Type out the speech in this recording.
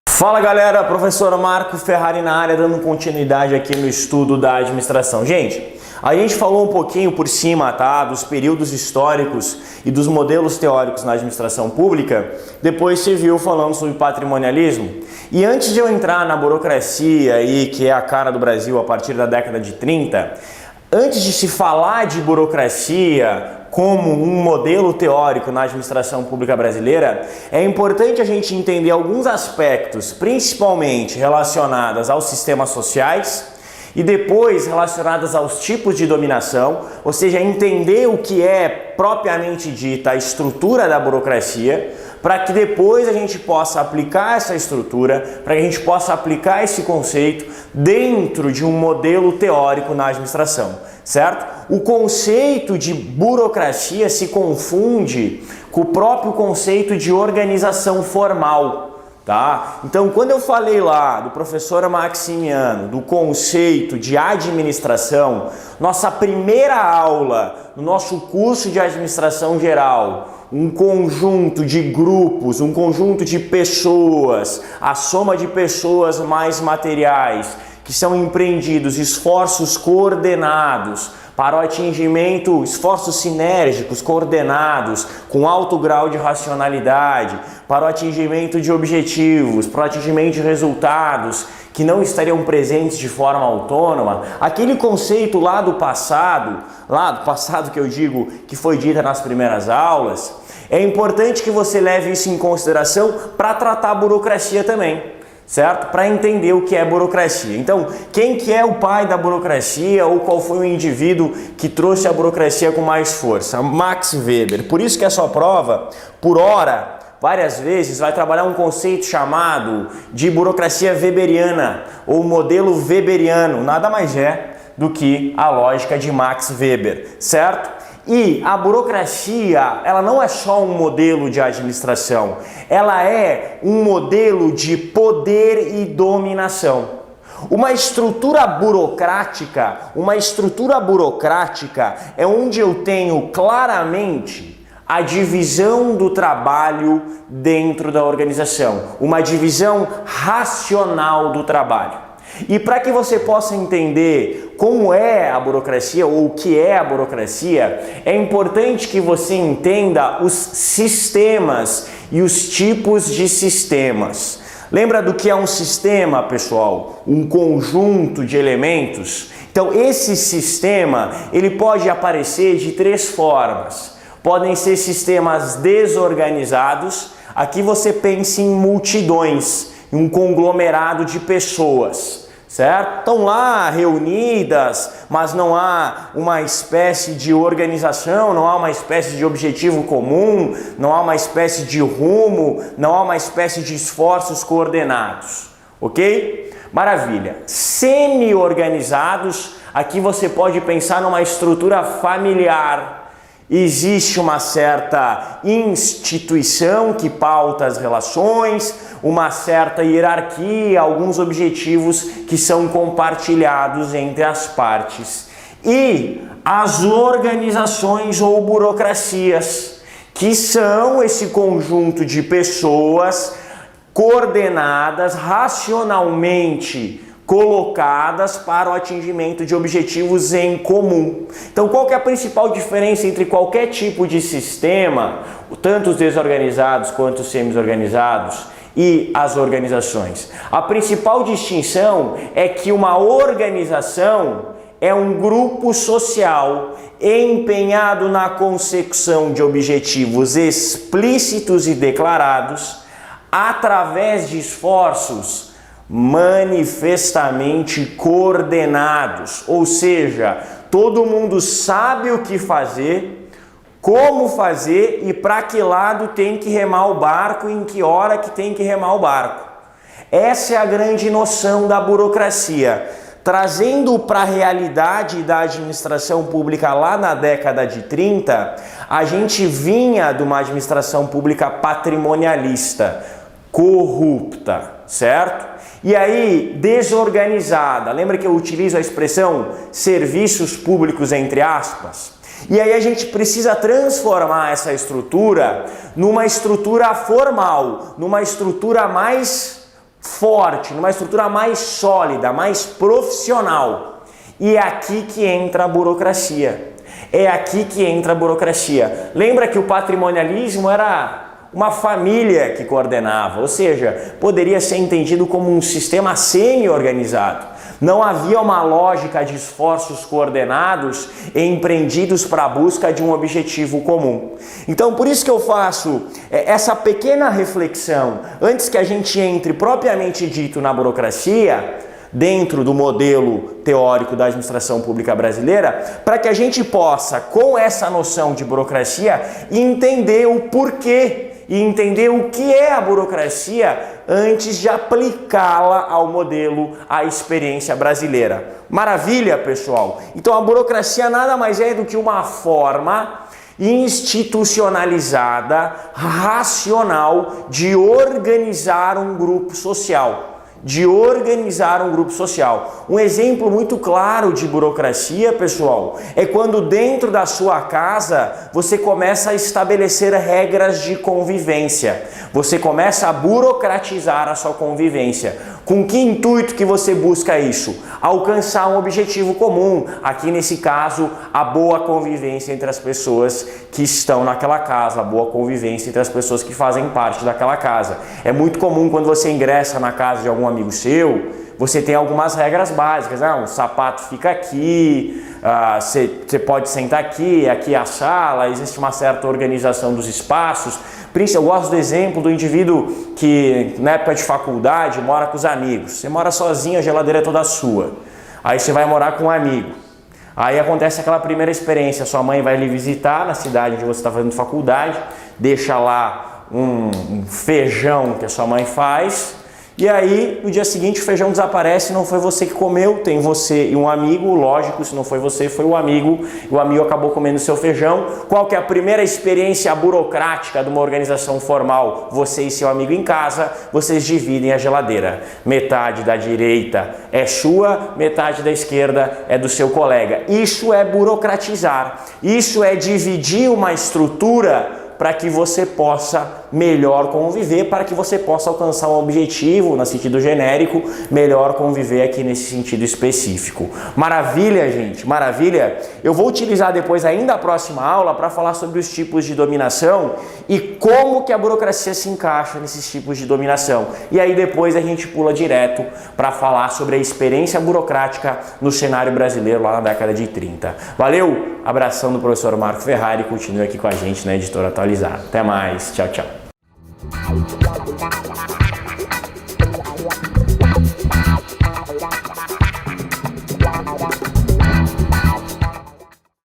Fala galera, professor Marco Ferrari na área, dando continuidade aqui no estudo da administração. Gente, a gente falou um pouquinho por cima, tá, dos períodos históricos e dos modelos teóricos na administração pública. Depois você viu falando sobre patrimonialismo. E antes de eu entrar na burocracia aí, que é a cara do Brasil a partir da década de 30, antes de se falar de burocracia como um modelo teórico na administração pública brasileira, é importante a gente entender alguns aspectos, principalmente relacionados aos sistemas sociais e depois relacionadas aos tipos de dominação, ou seja, entender o que é propriamente dita a estrutura da burocracia, para que depois a gente possa aplicar essa estrutura, para que a gente possa aplicar esse conceito dentro de um modelo teórico na administração, certo? O conceito de burocracia se confunde com o próprio conceito de organização formal. Tá? Então, quando eu falei lá do professor Maximiano, do conceito de administração, nossa primeira aula no nosso curso de administração geral, um conjunto de grupos, um conjunto de pessoas, a soma de pessoas mais materiais, que são empreendidos esforços coordenados para o atingimento, esforços sinérgicos coordenados com alto grau de racionalidade, para o atingimento de objetivos, para o atingimento de resultados que não estariam presentes de forma autônoma, aquele conceito lá do passado que eu digo que foi dita nas primeiras aulas, é importante que você leve isso em consideração para tratar a burocracia também. Certo? Para entender o que é burocracia. Então, quem que é o pai da burocracia ou qual foi o indivíduo que trouxe a burocracia com mais força? Max Weber. Por isso que a sua prova, por hora, várias vezes, vai trabalhar um conceito chamado de burocracia weberiana ou modelo weberiano. Nada mais é do que a lógica de Max Weber, certo? E a burocracia, ela não é só um modelo de administração, ela é um modelo de poder e dominação. Uma estrutura burocrática é onde eu tenho claramente a divisão do trabalho dentro da organização, uma divisão racional do trabalho. E para que você possa entender como é a burocracia ou o que é a burocracia, é importante que você entenda os sistemas e os tipos de sistemas. Lembra do que é um sistema, pessoal? Um conjunto de elementos. Então, esse sistema, ele pode aparecer de três formas. Podem ser sistemas desorganizados. Aqui você pensa em multidões, em um conglomerado de pessoas. Certo? Estão lá reunidas, mas não há uma espécie de organização, não há uma espécie de objetivo comum, não há uma espécie de rumo, não há uma espécie de esforços coordenados, ok? Maravilha. Semi-organizados, aqui você pode pensar numa estrutura familiar. Existe uma certa instituição que pauta as relações, uma certa hierarquia, alguns objetivos que são compartilhados entre as partes. E as organizações ou burocracias, que são esse conjunto de pessoas coordenadas racionalmente, colocadas para o atingimento de objetivos em comum. Então, qual que é a principal diferença entre qualquer tipo de sistema, tanto os desorganizados quanto os semi-organizados e as organizações? A principal distinção é que uma organização é um grupo social empenhado na consecução de objetivos explícitos e declarados através de esforços manifestamente coordenados, ou seja, todo mundo sabe o que fazer, como fazer e para que lado tem que remar o barco e em que hora que tem que remar o barco. Essa é a grande noção da burocracia. Trazendo para a realidade da administração pública lá na década de 30, a gente vinha de uma administração pública patrimonialista, corrupta, certo? e aí desorganizada. Lembra que eu utilizo a expressão serviços públicos entre aspas? E aí a gente precisa transformar essa estrutura numa estrutura formal, numa estrutura mais forte, numa estrutura mais sólida, mais profissional. E é aqui que entra a burocracia. É aqui que entra a burocracia. Lembra que o patrimonialismo era uma família que coordenava, ou seja, poderia ser entendido como um sistema semi-organizado. Não havia uma lógica de esforços coordenados e empreendidos para a busca de um objetivo comum. Então, por isso que eu faço essa pequena reflexão, antes que a gente entre propriamente dito na burocracia, dentro do modelo teórico da administração pública brasileira, para que a gente possa, com essa noção de burocracia, entender o porquê e entender o que é a burocracia antes de aplicá-la ao modelo, à experiência brasileira. Maravilha, pessoal? Então a burocracia nada mais é do que uma forma institucionalizada, racional, de organizar um grupo social. Um exemplo muito claro de burocracia, pessoal, é quando dentro da sua casa você começa a estabelecer regras de convivência. Você começa a burocratizar a sua convivência. Com que intuito que você busca isso? Alcançar um objetivo comum. Aqui nesse caso, a boa convivência entre as pessoas que estão naquela casa, a boa convivência entre as pessoas que fazem parte daquela casa. É muito comum quando você ingressa na casa de algum amigo seu, você tem algumas regras básicas, um sapato fica aqui, você pode sentar aqui, aqui é a sala, existe uma certa organização dos espaços. Eu gosto do exemplo do indivíduo que na época de faculdade mora com os amigos. Você mora sozinho, a geladeira é toda sua. Aí você vai morar com um amigo. Aí acontece aquela primeira experiência, sua mãe vai lhe visitar na cidade onde você está fazendo faculdade, deixa lá um feijão que a sua mãe faz, e aí no dia seguinte o feijão desaparece, não foi você que comeu, tem você e um amigo, lógico, se não foi você, foi o amigo, e o amigo acabou comendo seu feijão. Qual que é a primeira experiência burocrática de uma organização formal? Você e seu amigo em casa, vocês dividem a geladeira. Metade da direita é sua, metade da esquerda é do seu colega. Isso é burocratizar, isso é dividir uma estrutura para que você possa melhor conviver, para que você possa alcançar um objetivo, no sentido genérico, melhor conviver aqui nesse sentido específico. Maravilha, gente, maravilha! Eu vou utilizar depois ainda a próxima aula para falar sobre os tipos de dominação e como que a burocracia se encaixa nesses tipos de dominação. E aí depois a gente pula direto para falar sobre a experiência burocrática no cenário brasileiro lá na década de 30. Valeu! Abração do professor Marco Ferrari, continue aqui com a gente na Editora Atualizada. Até mais, tchau, tchau.